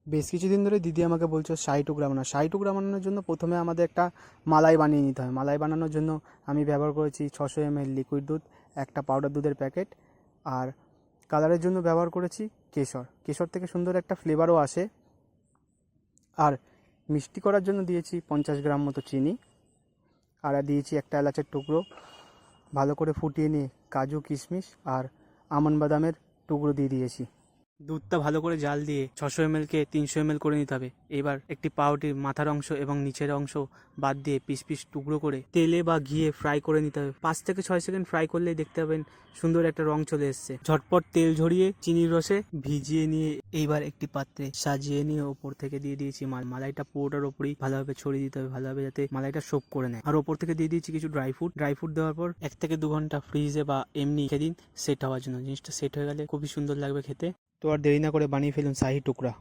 বেশ কিছুদিন ধরে দিদি আমাকে বলছে শাহি টুকরা বানাও। শাহি টুকরা বানানোর জন্য প্রথমে আমাদের একটা মালাই বানিয়ে নিতে হয়। মালাই বানানোর জন্য আমি ব্যবহার করেছি 600 ml লিকুইড দুধ, একটা পাউডার দুধের প্যাকেট, আর কালারের জন্য ব্যবহার করেছি কেশর। কেশর থেকে সুন্দর একটা ফ্লেভারও আসে। আর মিষ্টি করার জন্য দিয়েছি 50 গ্রাম মতো চিনি, আর দিয়েছি একটা এলাচের টুকরো। ভালো করে ফুটিয়ে নিয়ে কাজু, কিশমিশ আর আমন্ড বাদামের টুকরো দিয়ে দিয়েছি। দুধটা ভালো করে জাল দিয়ে 600 ml কে 300 ml করে নিতে হবে। এবার একটি পাউরুটির মাথার অংশ এবং নিচের অংশ বাদ দিয়ে পিস পিস টুকরো করে তেলে বা ঘিয়ে ফ্রাই করে নিতে হবে। 5 থেকে 6 সেকেন্ড ফ্রাই করলেই দেখতে পাবেন সুন্দর একটা রং চলে এসছে। ঝটপট তেল ঝরিয়ে চিনির রসে ভিজিয়ে নিয়ে এইবার একটি পাত্রে সাজিয়ে নিয়ে ওপর থেকে দিয়ে দিয়েছি মালাইটা পুরোটার ওপরেই ভালোভাবে ছড়িয়ে দিতে হবে, ভালোভাবে যাতে মালাইটা সোক করে নেয়। আর ওপর থেকে দিয়ে দিয়েছি কিছু ড্রাই ফ্রুট দেওয়ার পর 1 থেকে 2 ঘন্টা ফ্রিজে বা এমনি রেখে দিন সেট হওয়ার জন্য। জিনিসটা সেট হয়ে গেলে খুবই সুন্দর লাগবে খেতে। তো আর দেরি না করে বানিয়ে ফেলুন শাহি টুকরা।